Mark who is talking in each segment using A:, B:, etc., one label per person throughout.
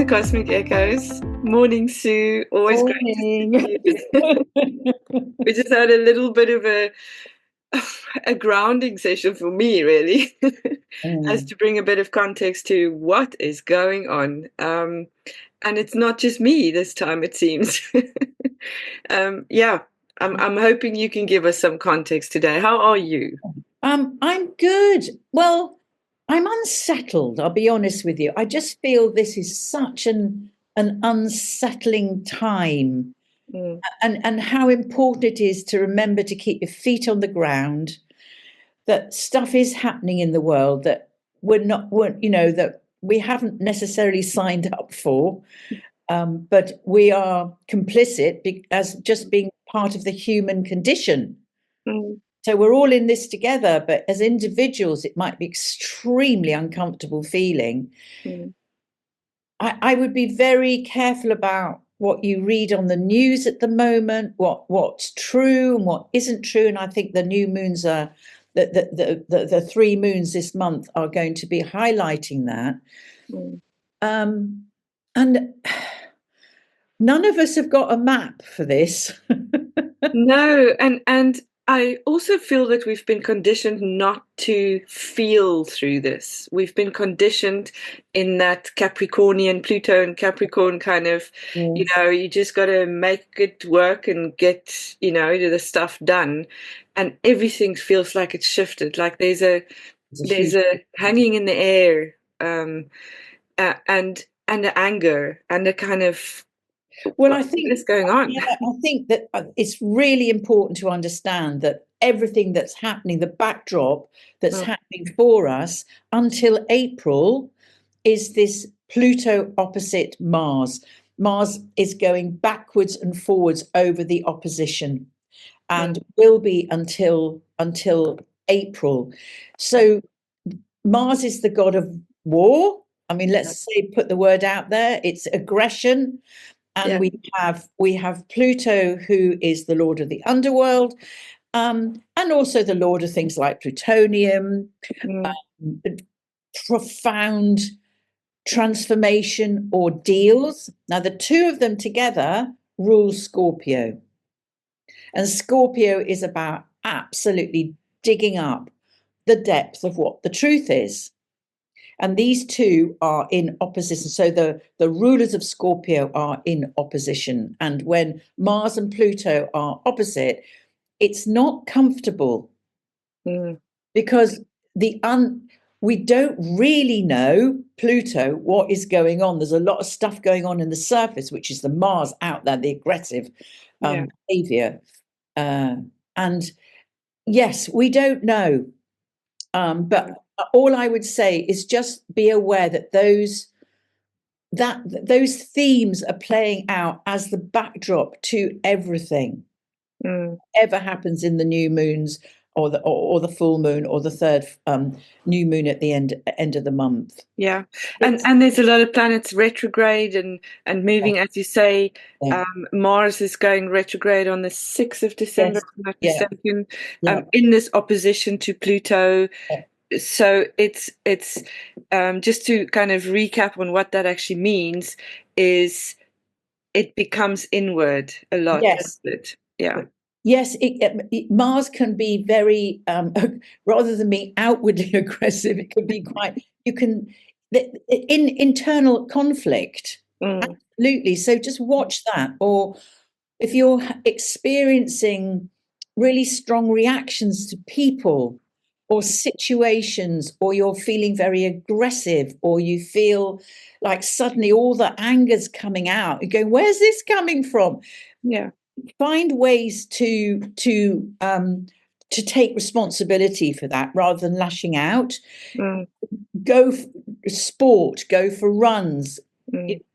A: the Cosmic Echoes. Morning, Sue. Always great to see you. We just had a little bit of a grounding session for me, really, as to bring a bit of context to what is going on. And it's not just me this time, it seems. Yeah, I'm hoping you can give us some context today. How are you?
B: I'm good. Well, I'm unsettled, I'll be honest with you. I just feel this is such an unsettling time, and how important it is to remember to keep your feet on the ground, that stuff is happening in the world that that we haven't necessarily signed up for, but we are complicit as just being part of the human condition. So we're all in this together, but as individuals, it might be extremely uncomfortable feeling. I would be very careful about what you read on the news at the moment, what's true and what isn't true. And I think the new moons are, the 3 moons this month are going to be highlighting that. And none of us have got a map for this.
A: No, and I also feel that we've been conditioned not to feel through this. We've been conditioned in that Capricornian, Pluto and Capricorn kind of, you just got to make it work and get, the stuff done. And everything feels like it's shifted, like there's a hanging in the air, and the anger and the kind of,
B: well, I think
A: what's going on.
B: Yeah, I think that it's really important to understand that everything that's happening, the backdrop that's happening for us until April, is this Pluto opposite Mars. Mars is going backwards and forwards over the opposition, and will be until April. So Mars is the god of war. I mean, let's say, put the word out there. It's aggression. And we have Pluto, who is the lord of the underworld, and also the lord of things like plutonium, profound transformation ordeals. Now, the two of them together rule Scorpio. And Scorpio is about absolutely digging up the depth of what the truth is. And these two are in opposition. So the rulers of Scorpio are in opposition. And when Mars and Pluto are it's not comfortable, because we don't really know, Pluto, what is going on. There's a lot of stuff going on in the surface, which is the Mars out there, the aggressive behavior. And yes, we don't know. But all I would say is just be aware that those themes are playing out as the backdrop to everything ever happens in the new moons, or the full moon, or the third new moon at the end of the month.
A: Yeah, and there's a lot of planets retrograde and moving, as you say. Mars is going retrograde on the 6th of December, if I'm not mistaken, in this opposition to Pluto. So it's just to kind of recap on what that actually means, is it becomes inward a lot.
B: Yes, Mars can be very, rather than being outwardly aggressive, it can be quite, in internal conflict. Absolutely. So just watch that. Or if you're experiencing really strong reactions to people or situations, or you're feeling very aggressive, or you feel like suddenly all the anger's coming out, you're going, where's this coming from? Find ways to take responsibility for that rather than lashing out. Go for sport, go for runs,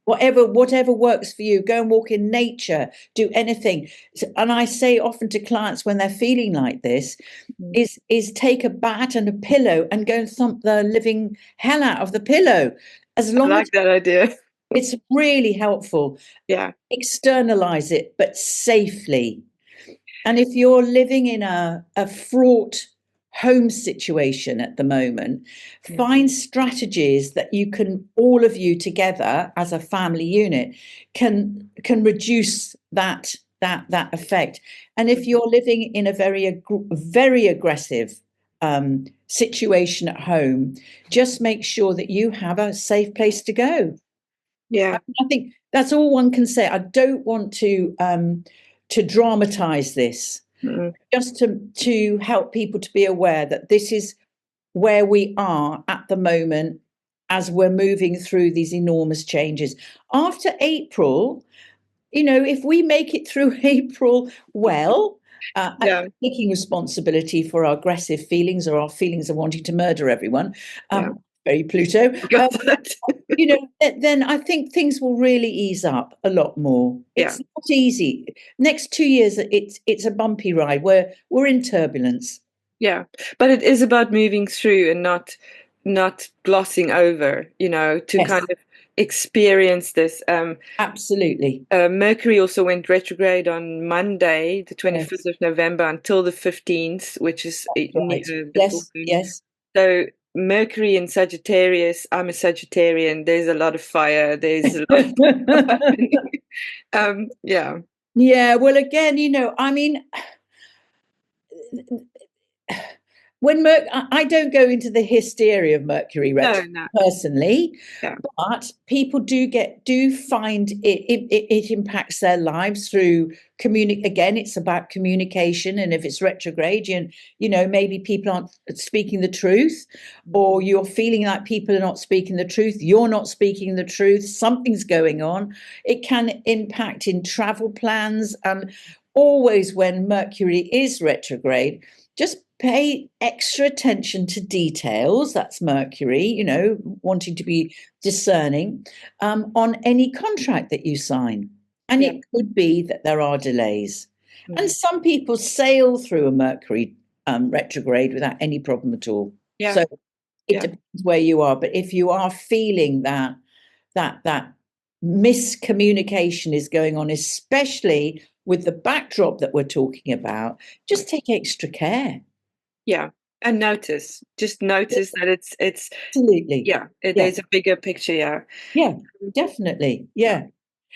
B: whatever works for you. Go and walk in nature, do anything. And I say often to clients when they're feeling like this, is take a bat and a pillow and go and thump the living hell out of the pillow. As long
A: I like that idea.
B: It's really helpful. Externalize it, but safely. And if you're living in a fraught home situation at the moment, find strategies that you can, all of you together as a family unit, can reduce that effect. And if you're living in a very aggressive situation at home, just make sure that you have a safe place to go.
A: Yeah.
B: I think that's all one can say. I don't want to dramatize this, just to help people to be aware that this is where we are at the moment as we're moving through these enormous changes. After April, if we make it through April well, taking responsibility for our aggressive feelings or our feelings of wanting to murder everyone, very Pluto,
A: Got that.
B: then I think things will really ease up a lot more.
A: Yeah.
B: It's not easy. Next 2 years, it's a bumpy ride. We're in turbulence.
A: Yeah, but it is about moving through and not glossing over, to kind of experience this.
B: Absolutely.
A: Mercury also went retrograde on Monday, the 25th of November, until the 15th, which is near the full moon.
B: Yes.
A: So Mercury in Sagittarius, I'm a Sagittarian. There's a lot of fire. There's a lot happening. Yeah.
B: Yeah. Well, again, I mean, when I don't go into the hysteria of Mercury personally, but people do find it impacts their lives through again, it's about communication, and if it's retrograde, maybe people aren't speaking the truth, or you're feeling like people are not speaking the truth, you're not speaking the truth, something's going on. It can impact in travel plans, and always when Mercury is retrograde, just pay extra attention to details. That's Mercury, wanting to be discerning on any contract that you sign. And it could be that there are delays. And some people sail through a Mercury retrograde without any problem at all.
A: Yeah.
B: So it depends where you are. But if you are feeling that miscommunication is going on, especially with the backdrop that we're talking about, just take extra care.
A: Yeah. And just notice that it's
B: absolutely.
A: There's a bigger picture.
B: Yeah, definitely. Yeah.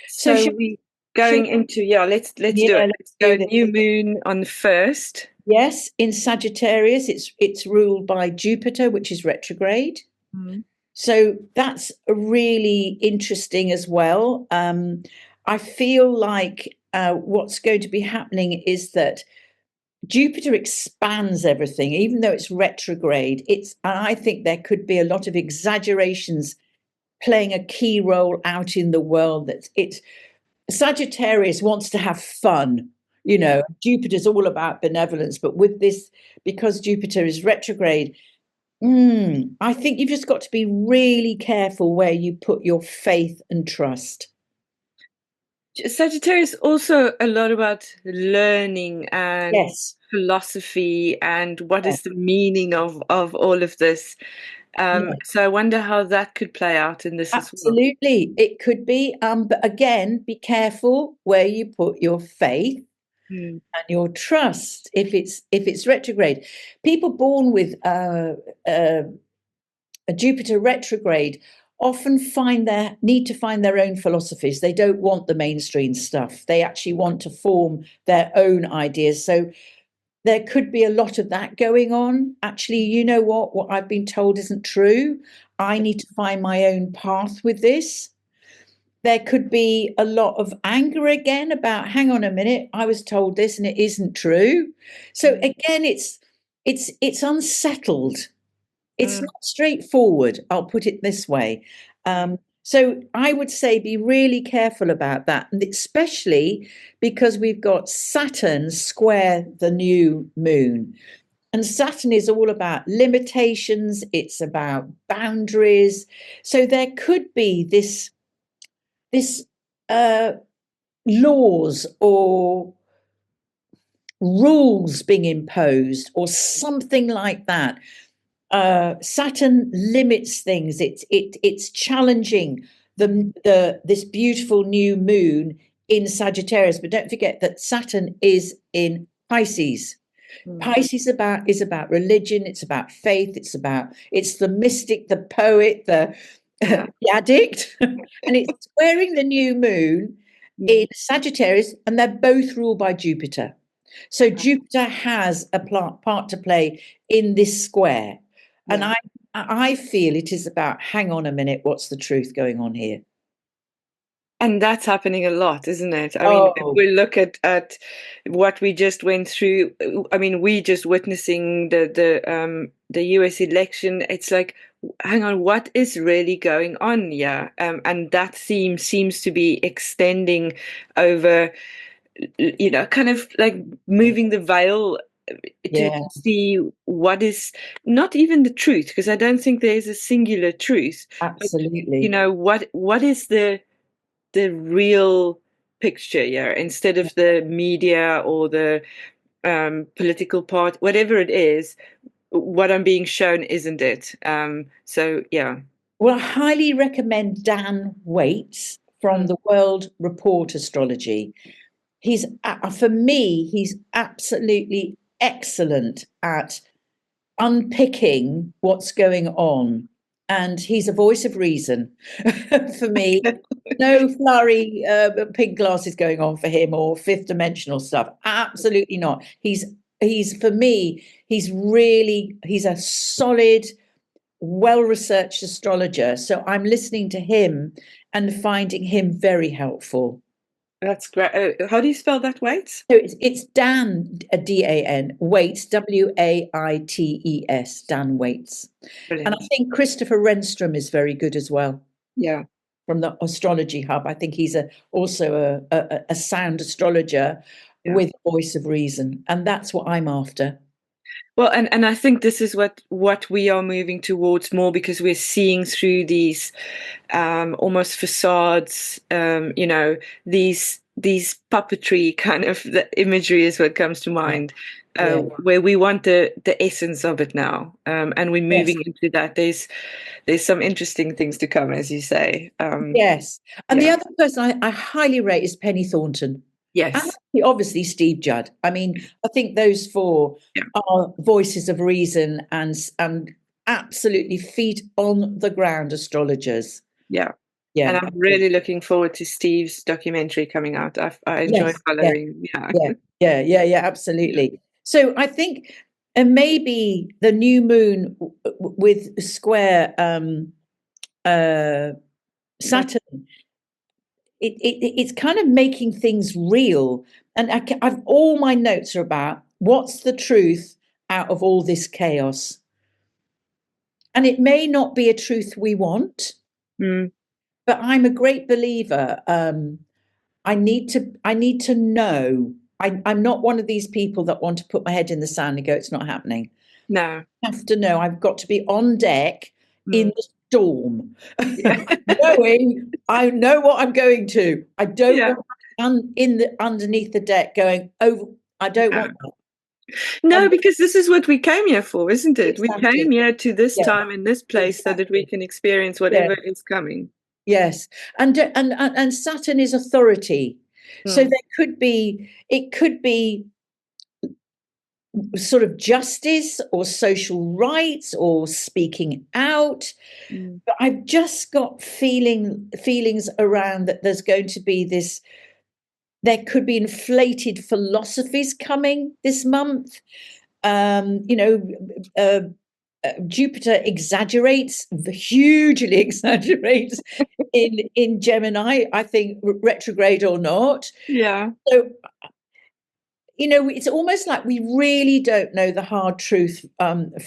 A: So we going into, let's do it. Let's go new moon on the 1st.
B: Yes, in Sagittarius, it's ruled by Jupiter, which is retrograde. So that's really interesting as well. I feel like what's going to be happening is that Jupiter expands everything, even though it's retrograde. I think there could be a lot of exaggerations playing a key role out in the world. Sagittarius wants to have fun. Jupiter's all about benevolence, but with this, because Jupiter is retrograde, I think you've just got to be really careful where you put your faith and trust.
A: Sagittarius also a lot about learning and philosophy and what is the meaning of all of this. So I wonder how that could play out in this as well.
B: Absolutely, it could be. But again, be careful where you put your faith and your trust. If it's retrograde, people born with a Jupiter retrograde often need to find their own philosophies. They don't want the mainstream stuff. They actually want to form their own ideas. So there could be a lot of that going on. Actually, you know what I've been told isn't true. I need to find my own path with this. There could be a lot of anger again about, hang on a minute, I was told this and it isn't true. So again, it's unsettled. It's not straightforward. I'll put it this way. So I would say be really careful about that, and especially because we've got Saturn square the new moon. And Saturn is all about limitations. It's about boundaries. So there could be this laws or rules being imposed or something like that. Saturn limits things. It's challenging this beautiful new moon in Sagittarius. But don't forget that Saturn is in Pisces.
A: Mm.
B: Pisces is about religion, it's about faith, it's the mystic, the poet, the
A: Yeah.
B: the addict, and it's squaring the new moon
A: Mm.
B: in Sagittarius, and they're both ruled by Jupiter. So Jupiter has a part to play in this square. And
A: Yeah.
B: I feel it is about, hang on a minute, what's the truth going on here?
A: And that's happening a lot, isn't it? I mean, if
B: Oh,
A: we look at what we just went through, I mean, we just witnessing the US election, it's like, hang on, what is really going on here? And that theme seems to be extending over, kind of like moving the veil to
B: yeah,
A: see what is not even the truth, because I don't think there's a singular truth, but
B: absolutely.
A: what is the real picture, yeah, instead of the media or the political part, whatever it is, what I'm being shown isn't it. So yeah.
B: Well, I highly recommend Dan Waits from
A: Mm.
B: the World Report Astrology. He's, for me, he's absolutely excellent at unpicking what's going on. And he's a voice of reason for me. No flurry, pink glasses going on for him or fifth dimensional stuff. Absolutely not. He's for me, he's a solid, well-researched astrologer. So I'm listening to him and finding him very helpful.
A: That's great. How do you spell that, Wait?
B: So it's Dan, Dan, Waits, Waites, Dan Waits. And I
A: Brilliant.
B: think Christopher Renstrom is very good as well
A: Yeah.
B: from the Astrology Hub. I think he's also a sound astrologer
A: Yeah.
B: with a voice of reason. And that's what I'm after.
A: Well, and I think this is what we are moving towards more, because we're seeing through these almost facades, these puppetry kind of, the imagery is what comes to
B: Yeah.
A: mind,
B: Yeah.
A: where we want the essence of it now, and we're
B: Yes.
A: moving into that. There's some interesting things to come, as you say.
B: Yes. And the
A: Yeah.
B: other person I highly rate is Penny Thornton. And
A: Yes.
B: obviously Steve Judd. I mean, I think those four
A: Yeah.
B: are voices of reason and absolutely feet on the ground astrologers.
A: Yeah. And
B: Yeah.
A: I'm really looking forward to Steve's documentary coming out. I enjoy
B: Yes. Yeah.
A: following. Yeah.
B: Yeah. Absolutely. So I think, and maybe the new moon with square Saturn, it's kind of making things real. And I've all my notes are about what's the truth out of all this chaos. And it may not be a truth we want,
A: Mm.
B: but I'm a great believer. I need to know. I'm not one of these people that want to put my head in the sand and go, it's not happening.
A: No.
B: I have to know. I've got to be on deck in
A: Mm.
B: the storm,
A: Yeah.
B: knowing I know what I'm going to. I don't
A: Yeah.
B: want underneath the deck going over. I don't
A: Yeah.
B: want that.
A: No,
B: And
A: because this is what we came here for, isn't it? We
B: exactly,
A: came here to this
B: yeah,
A: time in this place so that we
B: exactly,
A: can experience
B: yeah,
A: whatever is coming.
B: yes. And Saturn is authority, so
A: Mm.
B: it could be sort of justice or social rights or speaking out.
A: Mm.
B: But I've just got feelings around that there's going to be this, there could be inflated philosophies coming this month. Um, you know, uh, Jupiter exaggerates, hugely exaggerates in Gemini, I think, retrograde or not.
A: Yeah.
B: So, it's almost like we really don't know the hard truth from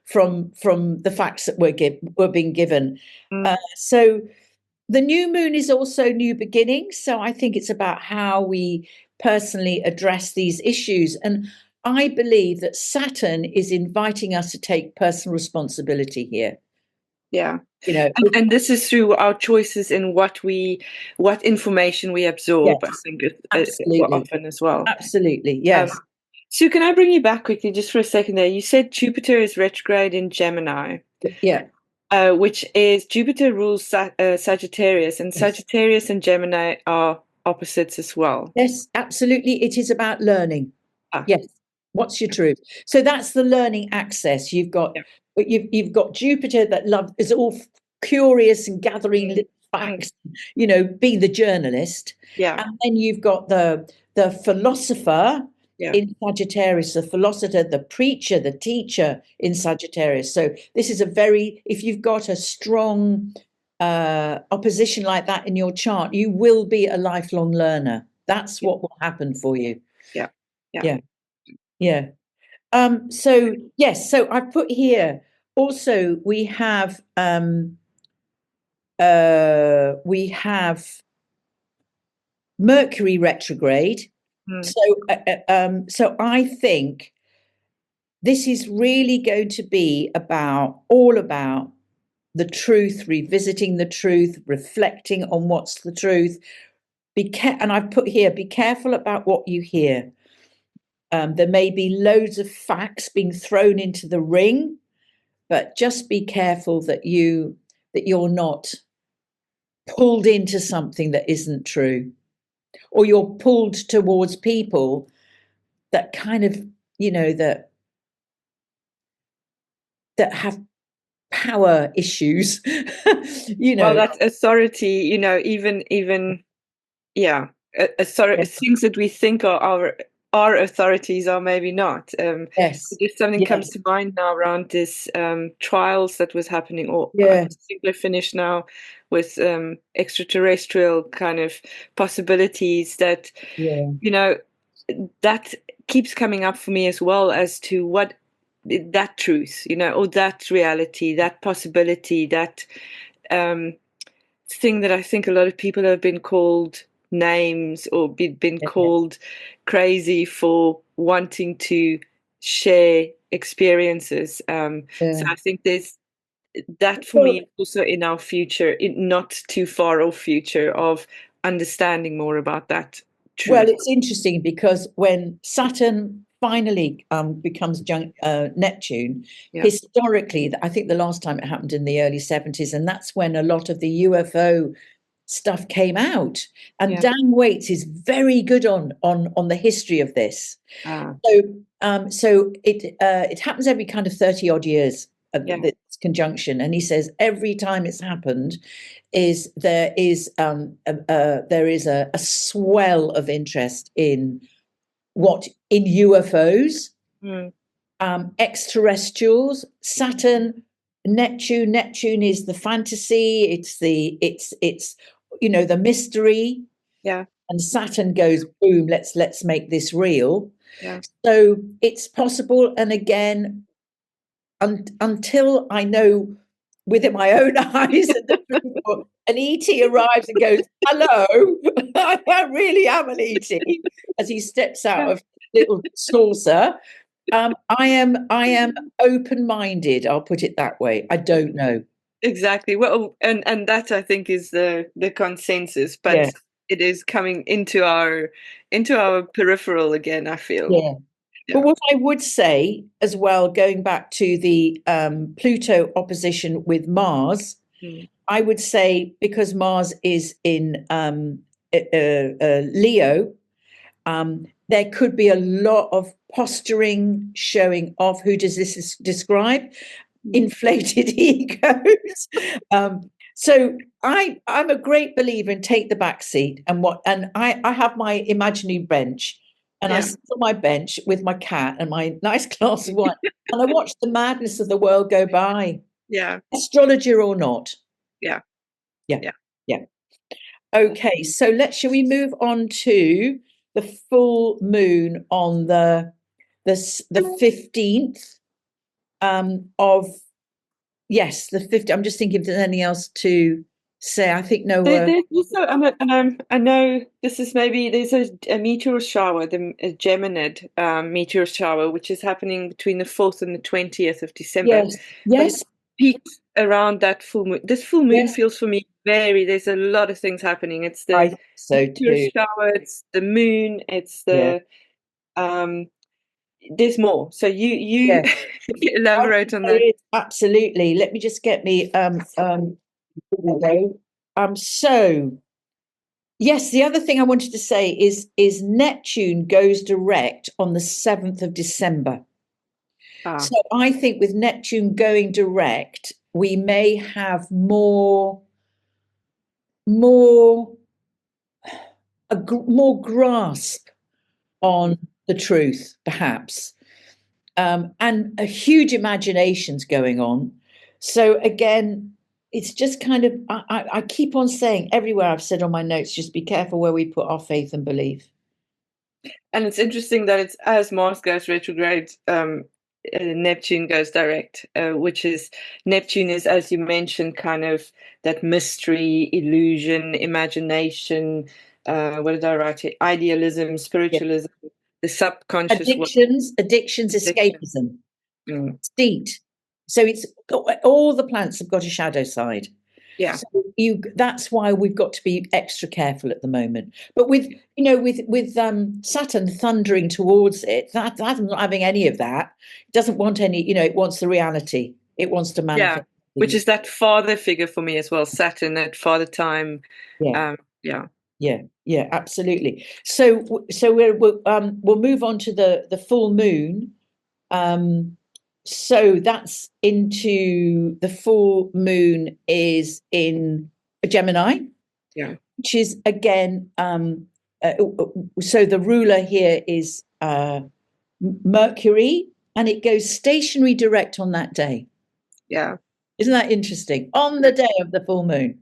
B: the facts that we're being given.
A: Mm.
B: So the new moon is also new beginnings. So I think it's about how we personally address these issues. And I believe that Saturn is inviting us to take personal responsibility here.
A: Yeah.
B: You know,
A: And this is through our choices in what information we absorb, I
B: yes,
A: think,
B: absolutely.
A: often as well.
B: Absolutely.
A: Um,
B: Yes.
A: so can I bring you back quickly just for a second there? You said Jupiter is retrograde in Gemini,
B: Yeah.
A: which is Jupiter rules Sagittarius, and
B: Yes.
A: Sagittarius and Gemini are opposites as well.
B: Yes, absolutely. It is about learning.
A: Ah,
B: Yes. What's your truth? So that's the learning access.
A: Yeah.
B: You've got Jupiter that is all curious and gathering little facts, being the journalist.
A: Yeah.
B: And then you've got the philosopher
A: Yeah.
B: in Sagittarius, the philosopher, the preacher, the teacher in Sagittarius. So this is if you've got a strong opposition like that in your chart, you will be a lifelong learner. That's what will happen for you.
A: Yeah.
B: Yeah. Yeah. So yes, so I put here also we have Mercury retrograde.
A: Mm.
B: So I think this is really going to be all about the truth, revisiting the truth, reflecting on what's the truth. And I've put here, be careful about what you hear. There may be loads of facts being thrown into the ring, but just be careful that you're not pulled into something that isn't true, or you're pulled towards people that kind of, that have power issues.
A: Well, that authority, even yeah, things that we think are our authorities are maybe not.
B: Yes.
A: If something
B: Yeah.
A: comes to mind now around this trials that was happening, or I
B: Yeah.
A: think they're finished now with extraterrestrial kind of possibilities that,
B: Yeah.
A: that keeps coming up for me as well, as to what that truth, or that reality, that possibility, that thing that I think a lot of people have been called names, or been called crazy for wanting to share experiences. So I think there's that for me, also in our future, in not too far off future, of understanding more about that truth.
B: Well, it's interesting because when Saturn finally becomes Neptune, historically, I think the last time it happened in the early 70s, and that's when a lot of the UFO stuff came out. And Dan Waits is very good on the history of this. So it happens every kind of 30 odd years, this conjunction, and he says every time it's happened there is a swell of interest in UFOs, extraterrestrials, Saturn, Neptune. Neptune is the fantasy. It's the mystery.
A: Yeah.
B: And Saturn goes, boom, let's make this real.
A: Yeah.
B: So it's possible. And again, until I know within my own eyes, an ET arrives and goes, hello, I really am an ET, as he steps out of the little saucer. I am open-minded, I'll put it that way. I don't know.
A: Exactly. Well, and that I think is the consensus, but it is coming into our peripheral again, I feel.
B: Yeah. But what I would say as well, going back to the Pluto opposition with Mars, I would say, because Mars is in Leo, there could be a lot of posturing, showing off. Who does this describe? Inflated egos. So I'm a great believer in take the back seat, and I have my imaginary bench, and I sit on my bench with my cat and my nice glass of wine, and I watch the madness of the world go by.
A: Yeah.
B: Astrologer or not.
A: Yeah.
B: Okay, so shall we move on to the full moon on the 15th of the 15th. I'm just thinking if there's anything else to say. I think no.
A: There's also, I know this is there's a meteor shower, a Geminid meteor shower, which is happening between the 4th and the 20th of December.
B: Yes.
A: Peaks around that full moon. This full moon feels for me there's a lot of things happening. It's the meteor shower, it's the moon, it's the there's more. So you elaborate on that.
B: Absolutely. Let me just get me so Yes, the other thing I wanted to say is Neptune goes direct on the 7th of December.
A: Ah,
B: So I think with Neptune going direct, we may have more more grasp on the truth, perhaps, and a huge imaginations going on. So again, it's just kind of I keep on saying everywhere I've said on my notes, just be careful where we put our faith and belief.
A: and it's interesting that it's as Mars goes retrograde, Neptune goes direct, which is Neptune is, as you mentioned, kind of that mystery, illusion, imagination. What did I write here? Idealism,
B: Yeah.
A: spiritualism, the subconscious world.
B: Addictions,
A: Addiction.
B: escapism,
A: Mm.
B: deceit. So it's all the planets have got a shadow side.
A: Yeah,
B: So that's why we've got to be extra careful at the moment. But with Saturn thundering towards it, that's not having any of that. It doesn't want any, it wants the reality. It wants to
A: yeah.
B: manifest
A: Which
B: things.
A: is that father figure for me as well, Saturn, that father time.
B: Yeah,
A: Yeah,
B: yeah, absolutely. So we'll move on to the full moon. So that's into the full moon is in Gemini,
A: yeah,
B: which is again, so the ruler here is Mercury, and it goes stationary direct on that day.
A: yeah,
B: Isn't that interesting? On the day of the full moon.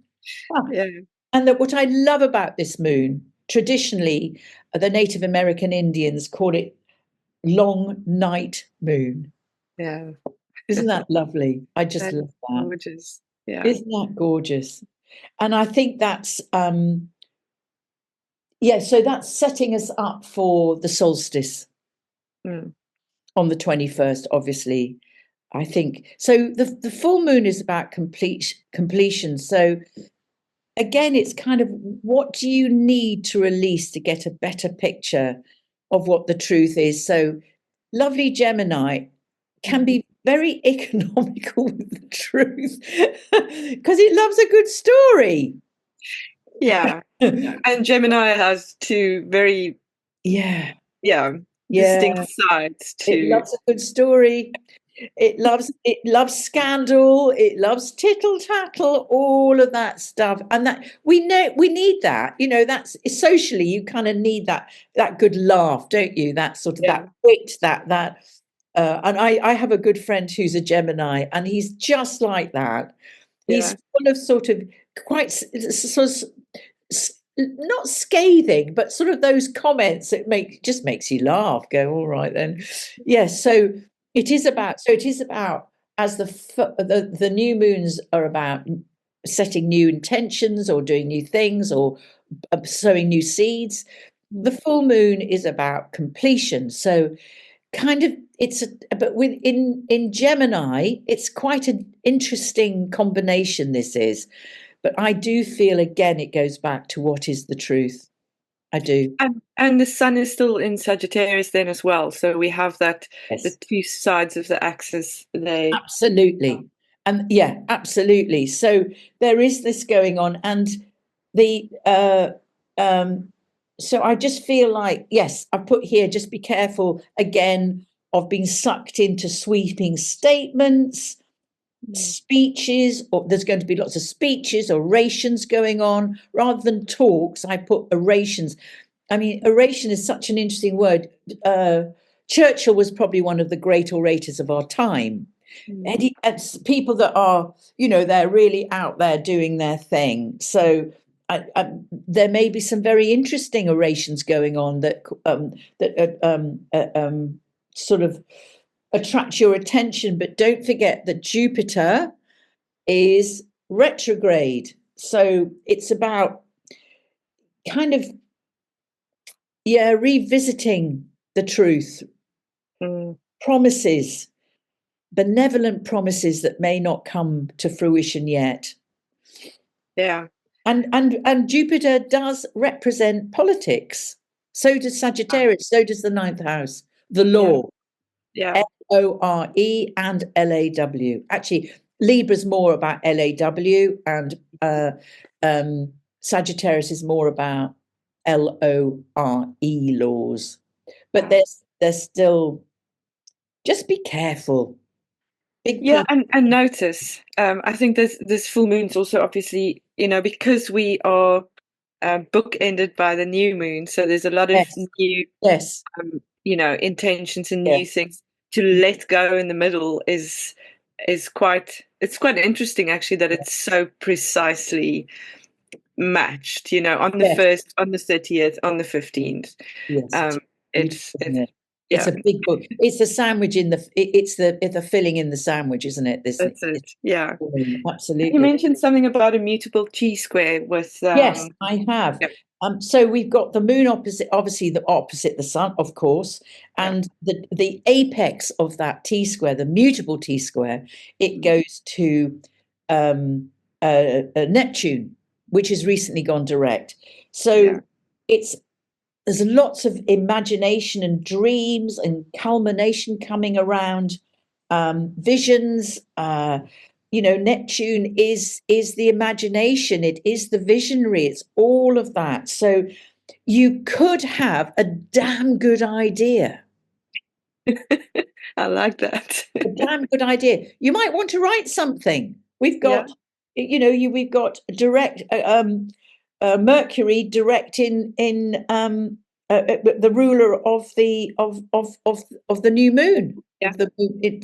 B: Ah,
A: yeah,
B: and what I love about this moon, traditionally, the Native American Indians call it long night moon.
A: yeah.
B: Isn't that lovely? I just
A: That's
B: love that.
A: gorgeous. Yeah.
B: Isn't that gorgeous? And I think that's yeah, so that's setting us up for the solstice
A: Mm.
B: on the 21st, obviously. I think so. The full moon is about completion. So again, it's kind of what do you need to release to get a better picture of what the truth is? So lovely Gemini can be very economical with the truth because it loves a good story.
A: Yeah. And Gemini has two very,
B: Yeah,
A: yeah, distinct
B: yeah.
A: sides
B: It
A: to,
B: loves a good story. It loves scandal, it loves tittle tattle, all of that stuff. And that we need that. That's socially you kind of need that good laugh, don't you? That sort of that
A: yeah,
B: wit, that and I have a good friend who's a Gemini, and he's just like that. He's
A: yeah,
B: full of sort of quite sort of not scathing, but sort of those comments that makes you laugh. Go, all right then, yes. So it is about as the new moons are about setting new intentions or doing new things or sowing new seeds. The
A: mm,
B: full moon is about completion. So kind of but in Gemini, it's quite an interesting combination. This is, but I do feel again it goes back to what is the truth. I do.
A: and the sun is still in Sagittarius then as well. So we have that the
B: Yes.
A: two sides of the axis. They,
B: Absolutely. And yeah, absolutely. So there is this going on, and the so I just feel like, yes, I put here, just be careful again of being sucked into sweeping statements,
A: mm,
B: speeches, or there's going to be lots of speeches, orations going on. Rather than talks, I put orations. I mean, oration is such an interesting word. Churchill was probably one of the great orators of our time.
A: mm,
B: And people that are, they're really out there doing their thing. So there may be some very interesting orations going on that sort of attract your attention. But don't forget that Jupiter is retrograde. So it's about kind of, yeah, revisiting the truth,
A: mm,
B: promises, benevolent promises that may not come to fruition yet.
A: yeah,
B: And Jupiter does represent politics. So does Sagittarius, so does the ninth house, the
A: yeah,
B: law,
A: yeah,
B: Lore and LAW. Actually, Libra's more about LAW, and Sagittarius is more about LORE laws. But there's still, just be careful. Big
A: Yeah,
B: people.
A: and notice. I think this full moon's also obviously, because we are bookended by the new moon, so there's a lot of
B: Yes,
A: new,
B: yes,
A: intentions and new
B: yes,
A: things to let go in the middle is quite interesting actually that it's so precisely matched, on the
B: yes,
A: 1st, on the 30th, on the 15th.
B: yes. It's
A: Um,
B: beautiful,
A: it's
B: isn't
A: it's
B: it? It's
A: yeah,
B: a big book. It's the sandwich in it's the filling in the sandwich, isn't it?
A: that's it. Yeah. You
B: Absolutely.
A: mentioned something about a mutable Chi-square with
B: Yes, I have.
A: yeah,
B: So we've got the moon opposite, obviously the opposite the sun, of course,
A: yeah,
B: and the apex of that T square, the mutable T square, it goes to Neptune, which has recently gone direct. So
A: yeah,
B: it's there's lots of imagination and dreams and culmination coming around, visions. Neptune is the imagination, it is the visionary, it's all of that. So you could have a damn good idea.
A: I like that.
B: A damn good idea. You might want to write something. We've
A: Yeah,
B: got, we've got direct Mercury direct the ruler of the new moon
A: yeah,
B: of the moon.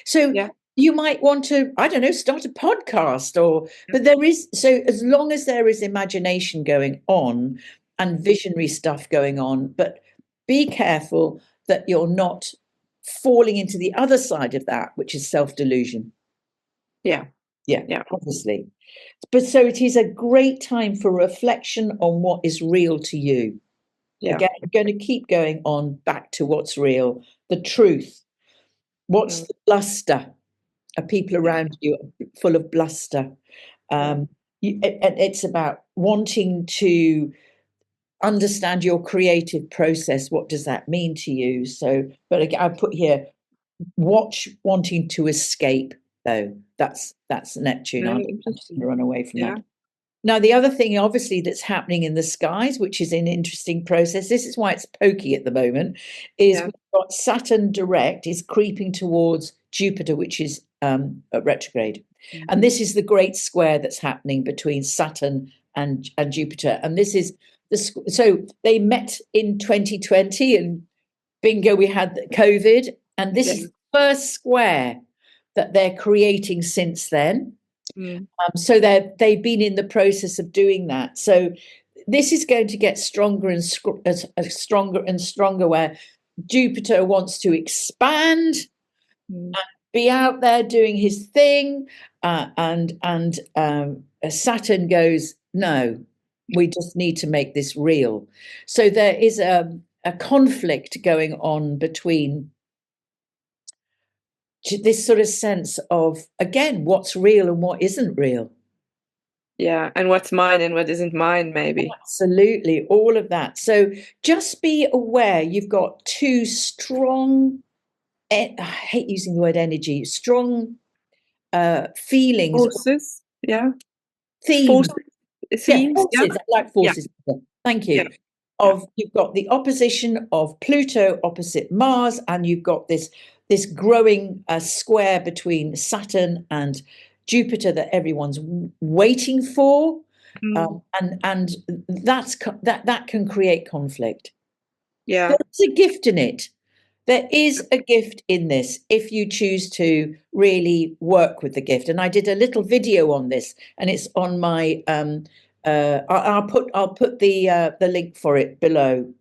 B: So
A: yeah,
B: you might want to, I don't know, start a podcast
A: yeah,
B: but there is, so as long as there is imagination going on and visionary stuff going on, but be careful that you're not falling into the other side of that, which is self-delusion.
A: yeah,
B: Yeah,
A: yeah,
B: obviously. But so it is a great time for reflection on what is real to you.
A: yeah.
B: Again, I'm going to keep going on back to what's real, the truth. What's
A: Mm,
B: the bluster? Are people around you full of bluster?
A: yeah,
B: It's about wanting to understand your creative process. What does that mean to you? So, but again, I put here, watch wanting to escape, though. That's Neptune.
A: no,
B: I'm trying
A: interesting.
B: to run away from
A: Yeah,
B: that. Now, the other thing, obviously, that's happening in the skies, which is an interesting process, this is why it's pokey at the moment, is
A: yeah,
B: we've got Saturn direct is creeping towards Jupiter, which is at retrograde. And this is the great square that's happening between Saturn and Jupiter. And this is so they met in 2020 and bingo, we had COVID. And this
A: yeah.
B: is the first square that they're creating since then.
A: Mm,
B: So they've been in the process of doing that. So this is going to get stronger and stronger and stronger. Where Jupiter wants to expand,
A: mm,
B: be out there doing his thing, and Saturn goes, no, we just need to make this real. So there is a conflict going on between this sort of sense of, again, what's real and what isn't real.
A: yeah. And what's mine and what isn't mine, maybe.
B: Absolutely, all of that. So just be aware you've got two strong, I hate using the word energy, strong feelings,
A: Forces, yeah.
B: themes.
A: Forces,
B: Yeah,
A: themes, yeah,
B: forces. I like
A: yeah,
B: forces. Thank
A: yeah,
B: you.
A: yeah,
B: You've got the opposition of Pluto opposite Mars, and you've got this growing square between Saturn and Jupiter that everyone's waiting for,
A: mm,
B: and that can create conflict.
A: yeah,
B: There's a gift in it. There is a gift in this if you choose to really work with the gift. And I did a little video on this, and it's on my. I'll put the link for it below,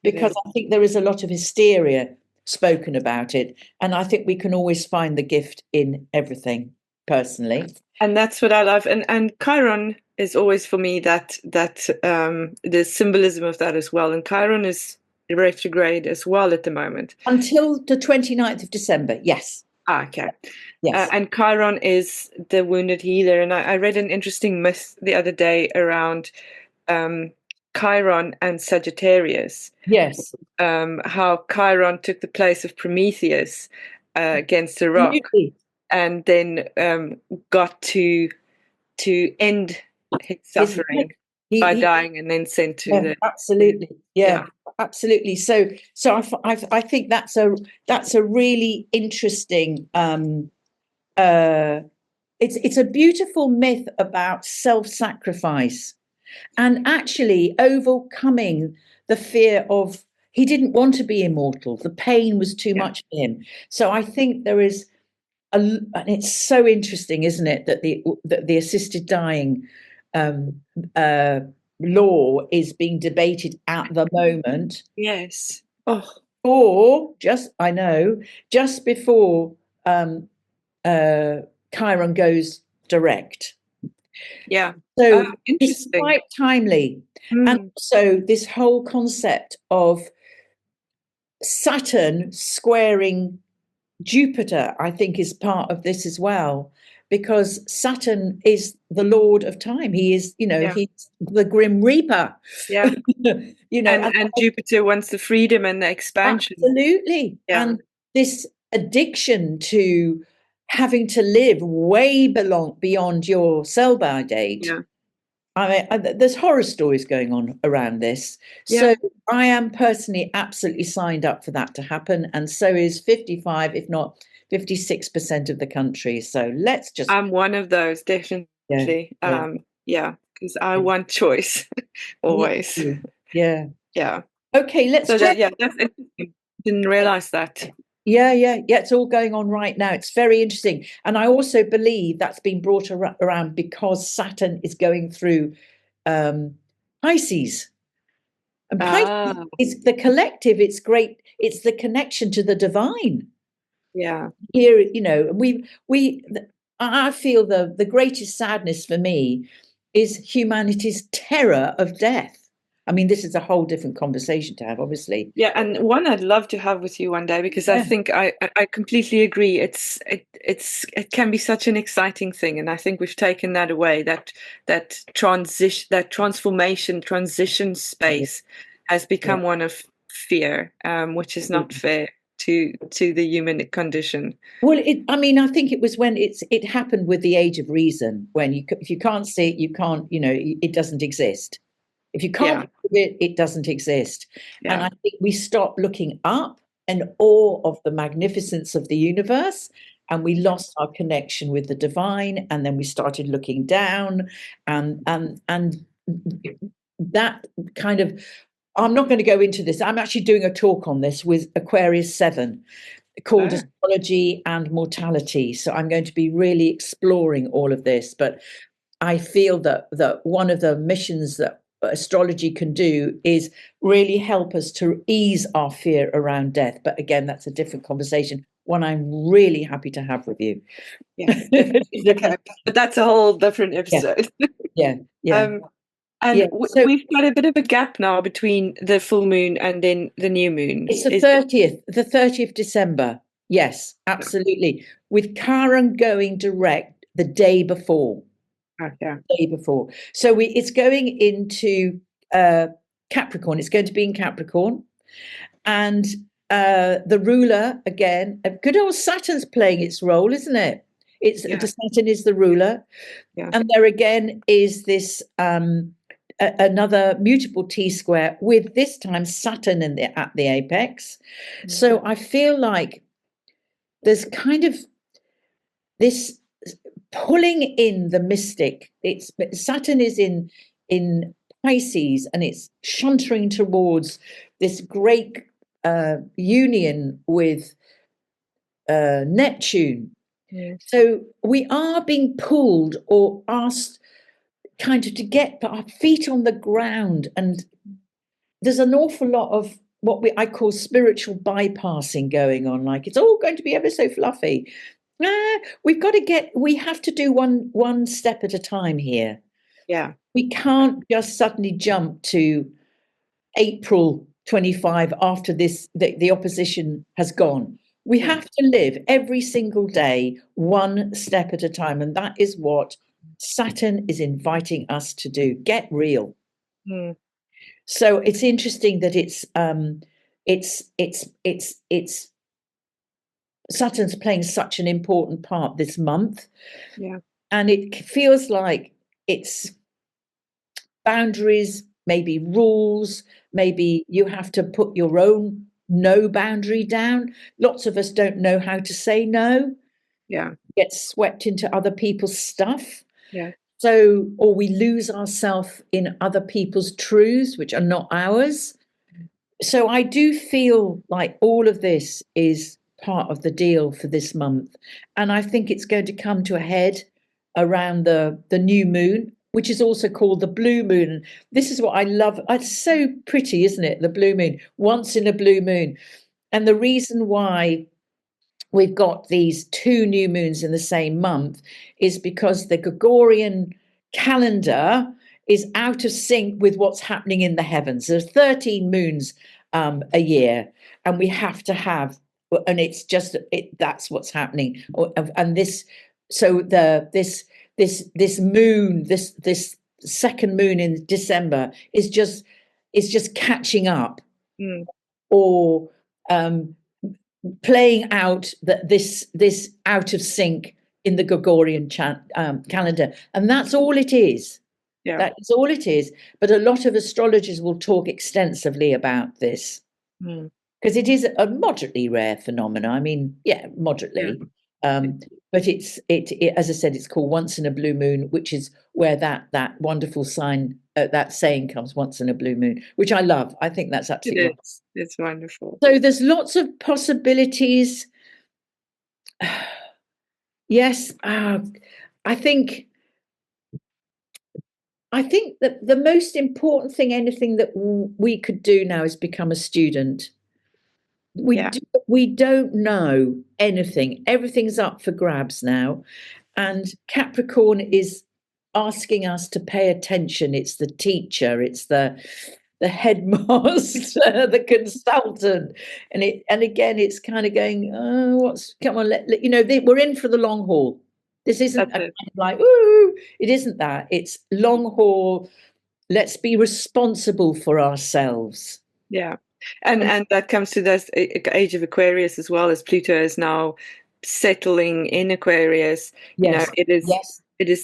B: because
A: brilliant.
B: I think there is a lot of hysteria spoken about it, and I think we can always find the gift in everything. Personally,
A: And that's what I love. And Chiron is always for me that the symbolism of that as well. And Chiron is retrograde as well at the moment.
B: until the 29th of December, yes,
A: Okay.
B: yes,
A: And Chiron is the wounded healer. And I read an interesting myth the other day around um, Chiron and Sagittarius.
B: yes,
A: How Chiron took the place of Prometheus against a rock,
B: absolutely.
A: and then got to end his
B: His
A: suffering.
B: he,
A: by
B: he
A: dying and then sent to
B: yeah,
A: the
B: absolutely,
A: yeah,
B: absolutely. So I think that's a really interesting it's a beautiful myth about self-sacrifice and actually overcoming the fear of, he didn't want to be immortal. The pain was too
A: yeah,
B: much for him. So I think there is and it's so interesting, isn't it, that the assisted dying um, uh, law is being debated at the moment,
A: yes. Oh,
B: or just before um, Chiron goes direct.
A: yeah.
B: So it's
A: Interesting.
B: quite timely. And
A: Mm,
B: so this whole concept of Saturn squaring Jupiter, I think, is part of this as well, because Saturn is the lord of time. He is,
A: yeah,
B: he's the Grim Reaper.
A: yeah.
B: And
A: And Jupiter wants the freedom and the expansion.
B: absolutely.
A: Yeah,
B: And this addiction to having to live way beyond your sell-by date.
A: yeah,
B: I mean, there's horror stories going on around this. So
A: yeah.
B: I am personally absolutely signed up for that to happen. And so is 55, if not 56% of the country. So let's just,
A: I'm one of those,
B: yeah,
A: definitely.
B: yeah,
A: Yeah, because I
B: yeah.
A: want choice
B: Me
A: always.
B: too. Yeah.
A: Yeah.
B: Okay, let's
A: So that,
B: check.
A: yeah, that's interesting. Didn't realize that.
B: Yeah. It's all going on right now. It's very interesting. And I also believe that's been brought around because Saturn is going through um, Pisces. And Pisces
A: Ah,
B: is the collective, it's great, it's the connection to the divine.
A: yeah,
B: Here, I feel the greatest sadness for me is humanity's terror of death. I mean, this is a whole different conversation to have, obviously.
A: yeah, and one I'd love to have with you one day because I
B: Yeah,
A: think I completely agree. It can be such an exciting thing, and I think we've taken that away. That transformation, transition space has
B: yeah.
A: become one of fear, which is not fair to the human condition.
B: Well, I mean, I think it was when it happened with the age of reason, when if you can't see it, you can't, it doesn't exist. If you can't
A: Yeah,
B: prove it, it doesn't exist. And
A: yeah,
B: I think we stopped looking up in awe of the magnificence of the universe, and we lost our connection with the divine, and then we started looking down, and that kind of, I'm not going to go into this. I'm actually doing a talk on this with Aquarius 7 called
A: oh,
B: Astrology and Mortality. So I'm going to be really exploring all of this. But I feel that one of the missions that astrology can do is really help us to ease our fear around death. But again, that's a different conversation. One I'm really happy to have with you.
A: yes, definitely. Okay, but that's a whole different
B: Yeah,
A: episode.
B: yeah, yeah,
A: Um, and
B: yeah. So
A: we've got a bit of a gap now between the full moon and then the new moon.
B: it's the
A: Is
B: 30th December. Yes, absolutely. With Chiron going direct the day before.
A: okay.
B: Day before. So it's going into Capricorn. It's going to be in Capricorn. And the ruler, again, good old Saturn's playing its role, isn't it?
A: Yeah,
B: The Saturn is the ruler.
A: yeah.
B: And there again is this another mutable T square with this time Saturn at the apex.
A: Mm.
B: So I feel like there's kind of this pulling in the mystic. It's Saturn is in Pisces, and it's shuntering towards this great union with Neptune.
A: Yes.
B: So we are being pulled or asked kind of to get our feet on the ground, and there's an awful lot of what I call spiritual bypassing going on. Like it's all going to be ever so fluffy. We have to do one step at a time here.
A: Yeah.
B: We can't just suddenly jump to April 25 after the opposition has gone. We
A: Yeah.
B: have to live every single day one step at a time, and that is what Saturn is inviting us to do. Get real.
A: Mm.
B: So it's interesting that it's Saturn's playing such an important part this month,
A: Yeah.
B: and it feels like it's boundaries, maybe rules, maybe you have to put your own no boundary down. Lots of us don't know how to say no,
A: Yeah.
B: get swept into other people's stuff.
A: Yeah.
B: So, or we lose ourselves in other people's truths, which are not ours. So I do feel like all of this is part of the deal for this month. And I think it's going to come to a head around the new moon, which is also called the blue moon. This is what I love. It's so pretty, isn't it? The blue moon, once in a blue moon. And the reason why we've got these two new moons in the same month is because the Gregorian calendar is out of sync with what's happening in the heavens. There's 13 moons a year, and we have to have, and it's just that's what's happening. And this, so this moon, this second moon in December is just catching up, or playing out that this out of sync in the Gregorian calendar, and that's all it is.
A: Yeah.
B: That is all it is. But a lot of astrologers will talk extensively about this because it is a moderately rare phenomenon. I mean, yeah, moderately. But it, as I said, it's called once in a blue moon, which is where that wonderful sign, that saying comes, once in a blue moon, which I love. I think that's absolutely
A: It is. It's wonderful.
B: So there's lots of possibilities. Yes, I think that the most important thing, anything that we could do now, is become a student. We don't know anything. Everything's up for grabs now, and Capricorn is asking us to pay attention. It's the teacher. It's the headmaster, the consultant, and again, it's kind of going, oh, come on, let you know, we're in for the long haul. This isn't like, ooh, it isn't that. It's long haul. Let's be responsible for ourselves.
A: Yeah. And that comes to this age of Aquarius as well, as Pluto is now settling in Aquarius.
B: Yes.
A: It is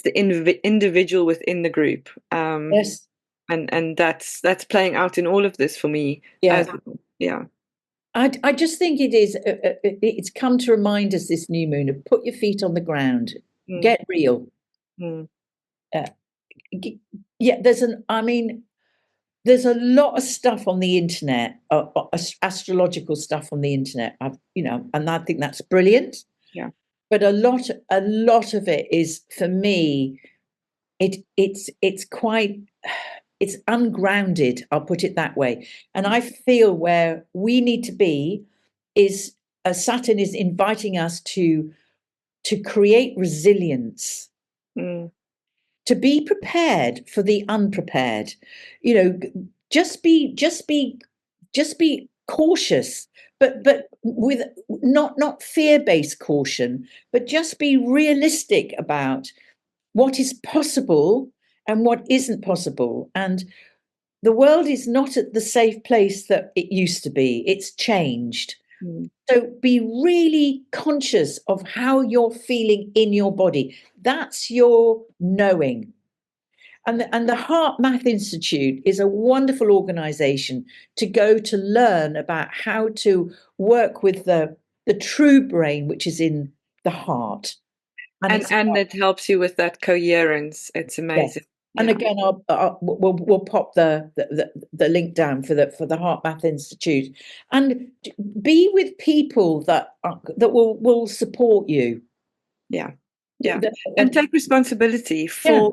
A: the individual within the group.
B: Yes.
A: And that's playing out in all of this for me.
B: Yeah.
A: Yeah.
B: I just think it is. It's come to remind us, this new moon, of put your feet on the ground, get real. Yeah, there's a lot of stuff on the internet, astrological stuff on the internet. And I think that's brilliant.
A: Yeah.
B: But a lot of it is, for me, it's quite, it's ungrounded. I'll put it that way. And I feel where we need to be is, Saturn is inviting us to create resilience. To be prepared for the unprepared. Just be cautious, but with not fear-based caution, but just be realistic about what is possible and what isn't possible. And the world is not at the safe place that it used to be. It's changed. So be really conscious of how you're feeling in your body. That's your knowing. And the Heart Math Institute is a wonderful organization to go to learn about how to work with the true brain, which is in the heart.
A: And it helps you with that coherence. It's amazing.
B: Yes. And again, we'll pop the link down for the Heart Math Institute, and be with people that will support you.
A: Yeah. And take responsibility for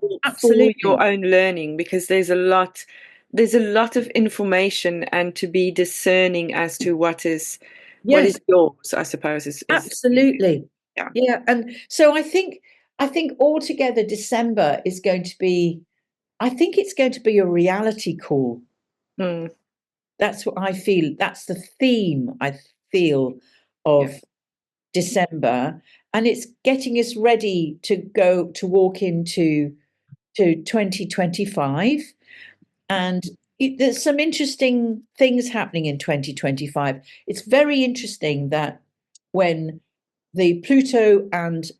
A: your own learning, because there's a lot of information, and to be discerning as to what is yours, I suppose, is
B: absolutely. Yeah. And so I think altogether December is going to be, I think it's going to be a reality call. That's what I feel. That's the theme I feel of December, and it's getting us ready to walk into 2025. And there's some interesting things happening in 2025. It's very interesting that when the Pluto and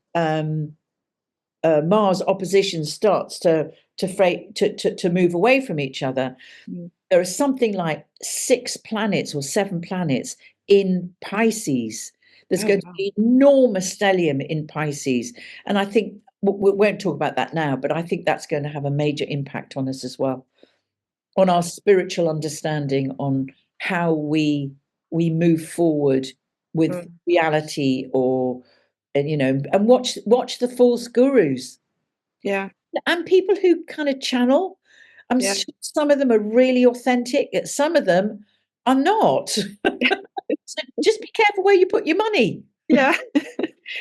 B: Mars opposition starts to move away from each other, there are something like 6 planets or 7 planets in Pisces. There's going to be enormous stellium in Pisces. And I think we won't talk about that now, but I think that's going to have a major impact on us as well, on our spiritual understanding, on how we move forward with reality, or and watch the false gurus.
A: Yeah.
B: And people who kind of channel. I'm sure some of them are really authentic, some of them are not. So just be careful where you put your money.
A: Yeah.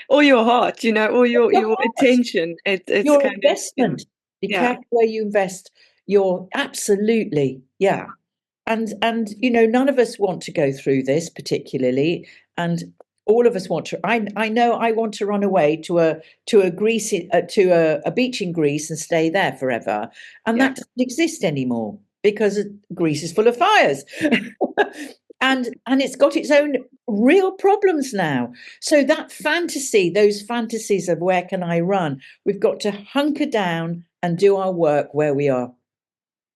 A: Or your heart, or your attention. It's
B: your
A: kind
B: investment.
A: of,
B: Be careful where you invest your, absolutely. Yeah. And none of us want to go through this particularly, and all of us want to. I know I want to run away to a Greece, to a beach in Greece and stay there forever, and that doesn't exist anymore because Greece is full of fires, and it's got its own real problems now. So that fantasy, those fantasies of where can I run, we've got to hunker down and do our work where we are.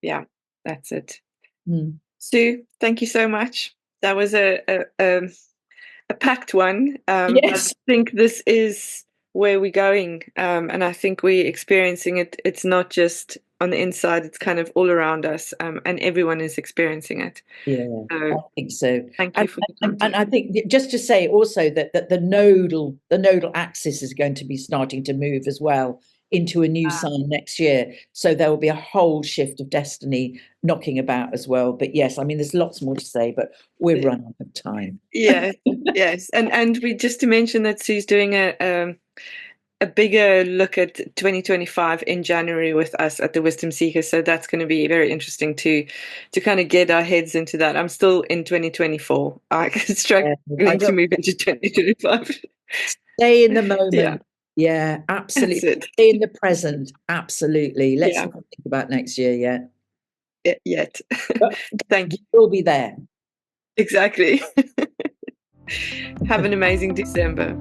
A: Yeah, that's it. Sue, thank you so much. That was a packed one.
B: Yes.
A: I think this is where we're going, and I think we're experiencing it. It's not just on the inside; it's kind of all around us, and everyone is experiencing it.
B: Yeah, I think so.
A: Thank you for the context.
B: And I think just to say also that the nodal axis is going to be starting to move as well into a new sign next year. So there will be a whole shift of destiny knocking about as well. But yes, I mean, there's lots more to say, but we're running out of time.
A: Yeah, yes, and we just to mention that Sue's doing a bigger look at 2025 in January with us at the Wisdom Seeker. So that's going to be very interesting to kind of get our heads into that. I'm still in 2024. I struggling to move into 2025.
B: Stay in the moment. Yeah, absolutely. Stay in the present. Absolutely. Let's not think about next year yet.
A: Yet. Thank you.
B: We'll be there.
A: Exactly. Have an amazing December.